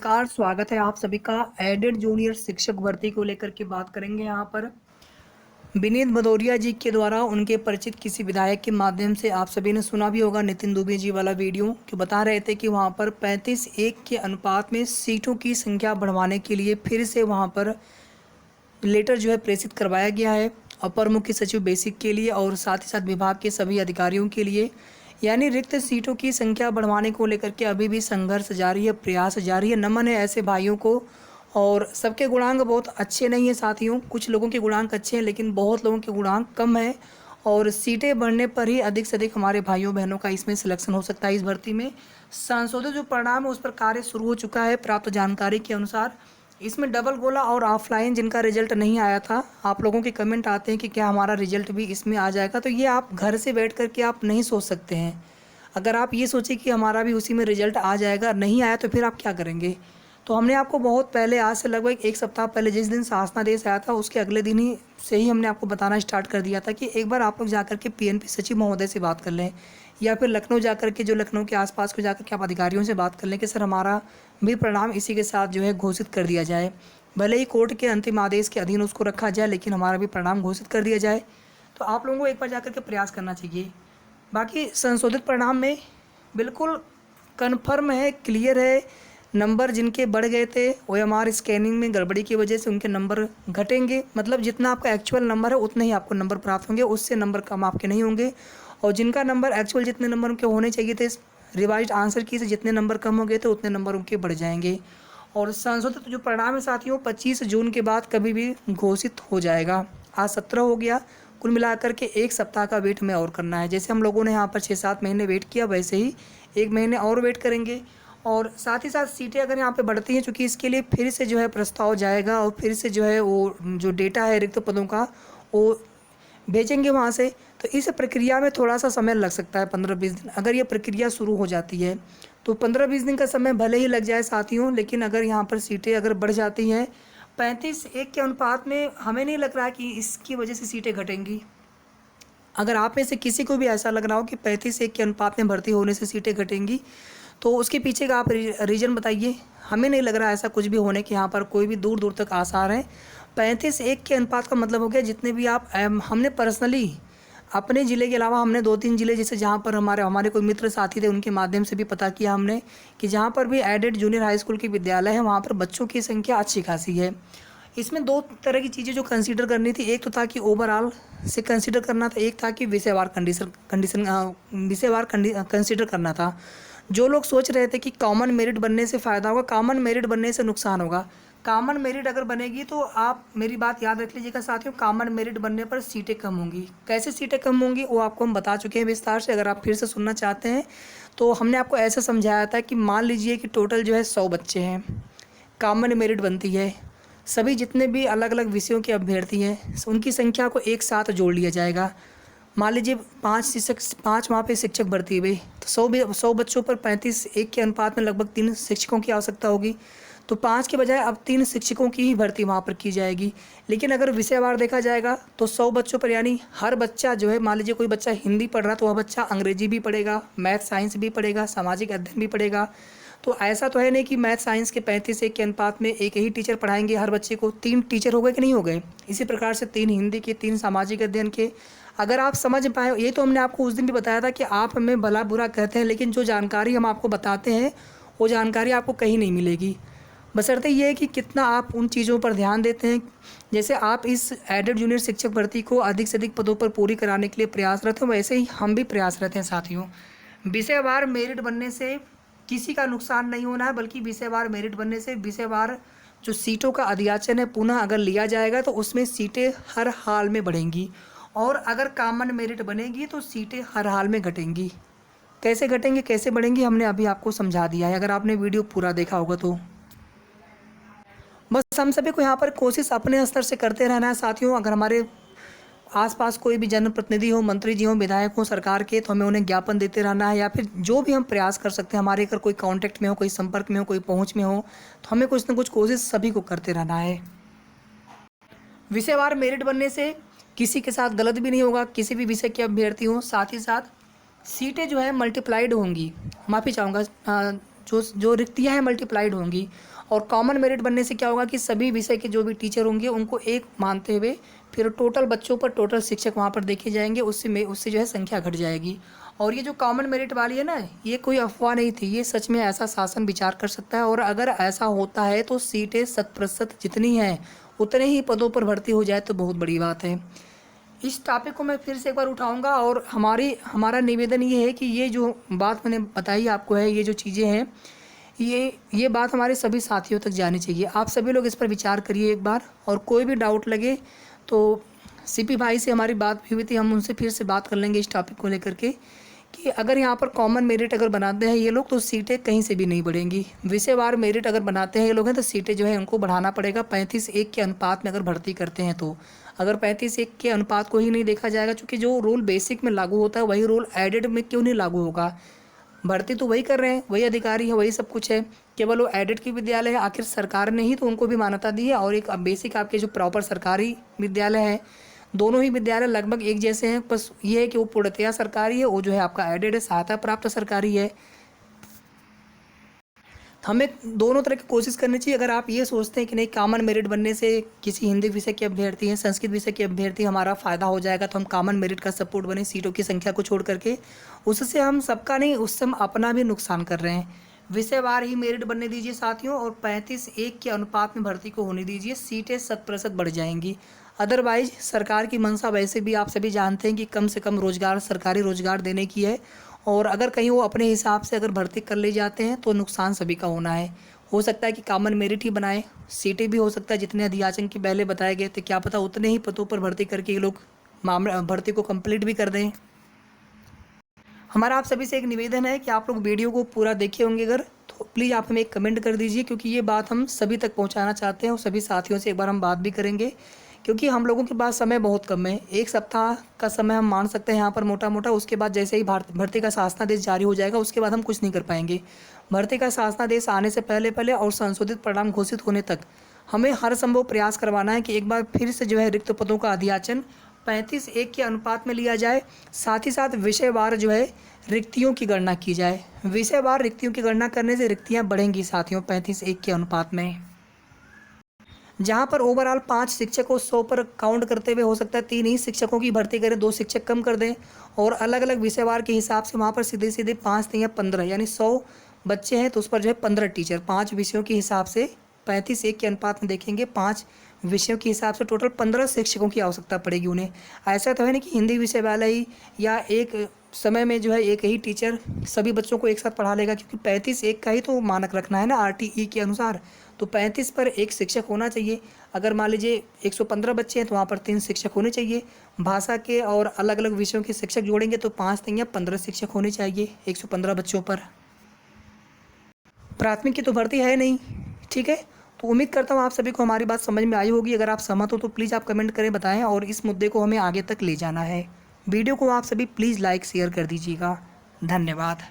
नमस्कार, स्वागत है आप सभी का। एडेड जूनियर शिक्षक भर्ती को लेकर के बात करेंगे। यहाँ पर विनीत भदौरिया जी के द्वारा उनके परिचित किसी विधायक के माध्यम से आप सभी ने सुना भी होगा, नितिन दुबे जी वाला वीडियो, कि बता रहे थे कि वहाँ पर 35:1 के अनुपात में सीटों की संख्या बढ़वाने के लिए फिर से वहाँ पर लेटर जो है प्रेषित करवाया गया है अपर मुख्य सचिव बेसिक के लिए और साथ ही साथ विभाग के सभी अधिकारियों के लिए। यानी रिक्त सीटों की संख्या बढ़वाने को लेकर के अभी भी संघर्ष जारी है, प्रयास जारी है। नमन है ऐसे भाइयों को। और सबके गुणांक बहुत अच्छे नहीं है साथियों, कुछ लोगों के गुणांक अच्छे हैं लेकिन बहुत लोगों के गुणांक कम है। और सीटें बढ़ने पर ही अधिक से अधिक हमारे भाइयों बहनों का इसमें सिलेक्शन हो सकता है। इस भर्ती में संशोधित जो परिणाम है उस पर कार्य शुरू हो चुका है। प्राप्त जानकारी के अनुसार इसमें डबल गोला और ऑफलाइन जिनका रिजल्ट नहीं आया था, आप लोगों के कमेंट आते हैं कि क्या हमारा रिजल्ट भी इसमें आ जाएगा, तो ये आप घर से बैठ कर के आप नहीं सोच सकते हैं। अगर आप ये सोचें कि हमारा भी उसी में रिजल्ट आ जाएगा, नहीं आया तो फिर आप क्या करेंगे। तो हमने आपको बहुत पहले, आज से लगभग एक सप्ताह पहले, जिस दिन शासनादेश आया था उसके अगले दिन ही से ही हमने आपको बताना स्टार्ट कर दिया था कि एक बार आप लोग जाकर के पीएनपी सचिव महोदय से बात कर लें, या फिर लखनऊ जाकर के, जो लखनऊ के आसपास को जाकर के आप अधिकारियों से बात कर लें कि सर हमारा भी परिणाम इसी के साथ जो है घोषित कर दिया जाए। भले ही कोर्ट के अंतिम आदेश के अधीन उसको रखा जाए, लेकिन हमारा भी परिणाम घोषित कर दिया जाए। तो आप लोगों को एक बार जाकर के प्रयास करना चाहिए। बाकी संशोधित परिणाम में बिल्कुल कन्फर्म है, क्लियर है। नंबर जिनके बढ़ गए थे ओएमआर स्कैनिंग में गड़बड़ी की वजह से उनके नंबर घटेंगे, मतलब जितना आपका एक्चुअल नंबर है उतने ही आपको नंबर प्राप्त होंगे, उससे नंबर कम आपके नहीं होंगे। और जिनका नंबर एक्चुअल जितने नंबर उनके होने चाहिए थे रिवाइज्ड आंसर की से जितने नंबर कम हो गए थे उतने नंबर उनके बढ़ जाएंगे। और संशोधित जो परिणाम है साथियों 25 जून के बाद कभी भी घोषित हो जाएगा। आज 17 हो गया, कुल मिलाकर के एक सप्ताह का वेट हमें और करना है। जैसे हम लोगों ने यहाँ पर 6-7 महीने वेट किया, वैसे ही 1 महीने और वेट करेंगे। और साथ ही साथ सीटें अगर यहाँ पे बढ़ती हैं, चूँकि इसके लिए फिर से जो है प्रस्ताव जाएगा और फिर से जो है वो जो डेटा है रिक्त पदों का वो भेजेंगे वहाँ से। तो इस प्रक्रिया में थोड़ा सा समय लग सकता है, 15-20 दिन। अगर ये प्रक्रिया शुरू हो जाती है तो 15-20 दिन का समय भले ही लग जाए साथियों, लेकिन अगर यहाँ पर सीटें अगर बढ़ जाती हैं 35:1 के अनुपात में, हमें नहीं लग रहा है कि इसकी वजह से सीटें घटेंगी। अगर आप में से किसी को भी ऐसा लग रहा हो कि 35:1 के अनुपात में भर्ती होने से सीटें घटेंगी, तो उसके पीछे का आप रीज़न बताइए। हमें नहीं लग रहा ऐसा कुछ भी होने के यहाँ पर कोई भी दूर दूर तक आसार हैं। 35:1 के अनुपात का मतलब हो गया जितने भी आप, हमने पर्सनली अपने ज़िले के अलावा हमने 2-3 ज़िले जैसे जहाँ पर हमारे कोई मित्र साथी थे उनके माध्यम से भी पता किया हमने कि जहाँ पर भी एडेड जूनियर हाई स्कूल के विद्यालय है वहाँ पर बच्चों की संख्या अच्छी खासी है। इसमें 2 तरह की चीज़ें जो कंसीडर करनी थी, एक तो था कि ओवरऑल से कंसीडर करना था, एक था कि विषयवार कंसीडर करना था। जो लोग सोच रहे थे कि कॉमन मेरिट बनने से फ़ायदा होगा, कॉमन मेरिट बनने से नुकसान होगा। कॉमन मेरिट अगर बनेगी तो आप मेरी बात याद रख लीजिएगा साथियों, कॉमन मेरिट बनने पर सीटें कम होंगी। कैसे सीटें कम होंगी वो आपको हम बता चुके हैं विस्तार से। अगर आप फिर से सुनना चाहते हैं तो हमने आपको ऐसा समझाया था कि मान लीजिए कि टोटल जो है 100 बच्चे हैं, कॉमन मेरिट बनती है, सभी जितने भी अलग अलग विषयों के अभ्यर्थी हैं उनकी संख्या को एक साथ जोड़ लिया जाएगा। मान लीजिए 5 वहाँ पे शिक्षक भर्ती हुई तो 100 बच्चों पर 35:1 के अनुपात में लगभग 3 शिक्षकों की आवश्यकता होगी। तो 5 के बजाय अब 3 शिक्षकों की ही भर्ती वहाँ पर की जाएगी। लेकिन अगर विषयवार देखा जाएगा तो 100 बच्चों पर, यानी हर बच्चा जो है, मान लीजिए कोई बच्चा हिंदी पढ़ रहा तो वह बच्चा अंग्रेजी भी पढ़ेगा, मैथ साइंस भी पढ़ेगा, सामाजिक अध्ययन भी पढ़ेगा। तो ऐसा तो है नहीं कि मैथ साइंस के 35:1 के अनुपात में एक ही टीचर पढ़ाएंगे हर बच्चे को। 3 टीचर हो गए कि नहीं हो गए। इसी प्रकार से 3 हिंदी के, 3 सामाजिक अध्ययन के। अगर आप समझ पाए, ये तो हमने आपको उस दिन भी बताया था कि आप हमें भला बुरा कहते हैं, लेकिन जो जानकारी हम आपको बताते हैं वो जानकारी आपको कहीं नहीं मिलेगी। बशर्ते ये है कि कितना आप उन चीज़ों पर ध्यान देते हैं। जैसे आप इस एडेड जूनियर शिक्षक भर्ती को अधिक से अधिक पदों पर पूरी कराने के लिए प्रयासरत हैं, वैसे ही हम भी प्रयासरत हैं साथियों। विषयवार मेरिट बनने से किसी का नुकसान नहीं होना है, बल्कि विषयवार मेरिट बनने से विषयवार जो सीटों का अधियाचन है पुनः अगर लिया जाएगा तो उसमें सीटें हर हाल में बढ़ेंगी। और अगर कॉमन मेरिट बनेगी तो सीटें हर हाल में घटेंगी। कैसे घटेंगी, कैसे बढ़ेंगी, हमने अभी आपको समझा दिया है, अगर आपने वीडियो पूरा देखा होगा तो। बस हम सभी को यहाँ पर कोशिश अपने स्तर से करते रहना है साथियों। अगर हमारे आसपास कोई भी जनप्रतिनिधि हो, मंत्री जी हो, विधायक हो सरकार के, तो हमें उन्हें ज्ञापन देते रहना है, या फिर जो भी हम प्रयास कर सकते हैं, हमारे अगर कोई कांटेक्ट में हो, कोई संपर्क में हो, कोई पहुंच में हो, तो हमें कुछ ना कुछ कोशिश सभी को करते रहना है। विषयवार मेरिट बनने से किसी के साथ गलत भी नहीं होगा, किसी भी विषय के अभ्यर्थी हो। साथ ही साथ सीटें जो है मल्टीप्लाइड होंगी, माफ़ी चाहूँगा, जो रिक्तियाँ हैं मल्टीप्लाइड होंगी। और कॉमन मेरिट बनने से क्या होगा कि सभी विषय के जो भी टीचर होंगे उनको एक मानते हुए फिर टोटल बच्चों पर टोटल शिक्षक वहाँ पर देखे जाएंगे, उससे जो है संख्या घट जाएगी। और ये जो कॉमन मेरिट वाली है ना, ये कोई अफवाह नहीं थी, ये सच में ऐसा शासन विचार कर सकता है। और अगर ऐसा होता है तो सीटें 100% जितनी हैं उतने ही पदों पर भर्ती हो जाए तो बहुत बड़ी बात है। इस टॉपिक को मैं फिर से एक बार उठाऊंगा और हमारा निवेदन ये है कि ये जो बात मैंने बताई आपको है, ये जो चीज़ें हैं, ये बात हमारे सभी साथियों तक जानी चाहिए। आप सभी लोग इस पर विचार करिए एक बार, और कोई भी डाउट लगे तो सीपी भाई से हमारी बात हुई थी, हम उनसे फिर से बात कर लेंगे इस टॉपिक को लेकर के कि अगर यहाँ पर कॉमन मेरिट अगर बनाते हैं ये लोग तो सीटें कहीं से भी नहीं बढ़ेंगी। विषयवार मेरिट अगर बनाते हैं ये लोग हैं तो सीटें जो है उनको बढ़ाना पड़ेगा 35:1 के अनुपात में अगर भर्ती करते हैं तो। अगर 35:1 के अनुपात को ही नहीं देखा जाएगा, क्योंकि जो रूल बेसिक में लागू होता है वही रूल एडेड में क्यों नहीं लागू होगा। भर्ती तो वही कर रहे हैं, वही अधिकारी है, वही सब कुछ है, केवल वो एडेड की विद्यालय है। आखिर सरकार ने ही तो उनको भी मान्यता दी है। और एक बेसिक आपके जो प्रॉपर सरकारी विद्यालय है, दोनों ही विद्यालय लगभग एक जैसे हैं, बस ये है कि वो पूर्णतया सरकारी है, वो जो है आपका एडेड है, सहायता प्राप्त सरकारी है। हमें दोनों तरह की कोशिश करनी चाहिए। अगर आप ये सोचते हैं कि नहीं कॉमन मेरिट बनने से किसी हिंदी विषय के अभ्यर्थी हैं, संस्कृत विषय के अभ्यर्थी हमारा फ़ायदा हो जाएगा, तो हम कॉमन मेरिट का सपोर्ट बने सीटों की संख्या को छोड़ करके, उससे हम सबका नहीं, उससे हम अपना भी नुकसान कर रहे हैं। विषयवार ही मेरिट बनने दीजिए साथियों, और 35:1 के अनुपात में भर्ती को होने दीजिए, सीटें 100% बढ़ जाएंगी। अदरवाइज सरकार की मंशा वैसे भी आप सभी जानते हैं कि कम से कम रोजगार, सरकारी रोजगार देने की है। और अगर कहीं वो अपने हिसाब से अगर भर्ती कर ले जाते हैं तो नुकसान सभी का होना है। हो सकता है कि कॉमन मेरिट ही बनाए, सीटें भी हो सकता है जितने अधियाचन के पहले बताए गए थे, क्या पता उतने ही पदों पर भर्ती करके ये लोग मामला भर्ती को कंप्लीट भी कर दें। हमारा आप सभी से एक निवेदन है कि आप लोग वीडियो को पूरा देखे होंगे अगर, तो प्लीज़ आप हमें एक कमेंट कर दीजिए, क्योंकि ये बात हम सभी तक पहुंचाना चाहते हैं और सभी साथियों से एक बार हम बात भी करेंगे, क्योंकि हम लोगों के पास समय बहुत कम है। 1 सप्ताह का समय हम मान सकते हैं यहाँ पर मोटा मोटा, उसके बाद जैसे ही भर्ती का शासनादेश जारी हो जाएगा उसके बाद हम कुछ नहीं कर पाएंगे। भर्ती का शासनादेश आने से पहले पहले और संशोधित परिणाम घोषित होने तक हमें हर संभव प्रयास करवाना है कि एक बार फिर से जो है रिक्त पदों का अधियाचन 35:1 के अनुपात में लिया जाए। साथ ही साथ विषयवार जो है रिक्तियों की गणना की जाए। विषयवार रिक्तियों की गणना करने से रिक्तियाँ बढ़ेंगी साथियों 35:1 के अनुपात में। जहाँ पर ओवरऑल 5 शिक्षक को 100 पर काउंट करते हुए हो सकता है 3 ही शिक्षकों की भर्ती करें, 2 शिक्षक कम कर दें, और अलग अलग विषयवार के हिसाब से वहाँ पर सीधे सीधे 5 या 15, यानी 100 बच्चे हैं तो उस पर जो है 15 टीचर, 5 विषयों के हिसाब से 35:1 के अनुपात में देखेंगे, 5 विषयों के हिसाब से टोटल 15 शिक्षकों की आवश्यकता पड़ेगी उन्हें। ऐसा तो है नहीं कि हिंदी विषय वाला ही या एक समय में जो है एक ही टीचर सभी बच्चों को एक साथ पढ़ा लेगा, क्योंकि 35:1 का ही तो मानक रखना है ना RTE के अनुसार। तो 35 पर 1 शिक्षक होना चाहिए। अगर मान लीजिए 115 बच्चे हैं तो वहाँ पर 3 शिक्षक होने चाहिए। भाषा के और अलग अलग विषयों के शिक्षक जोड़ेंगे तो 5 या 15 शिक्षक होने चाहिए 115 बच्चों पर। प्राथमिक की तो भर्ती है नहीं, ठीक है। तो उम्मीद करता हूँ आप सभी को हमारी बात समझ में आई होगी। अगर आप सहमत हो तो प्लीज़ आप कमेंट करें, बताएं, और इस मुद्दे को हमें आगे तक ले जाना है। वीडियो को आप सभी प्लीज़ लाइक शेयर कर दीजिएगा। धन्यवाद।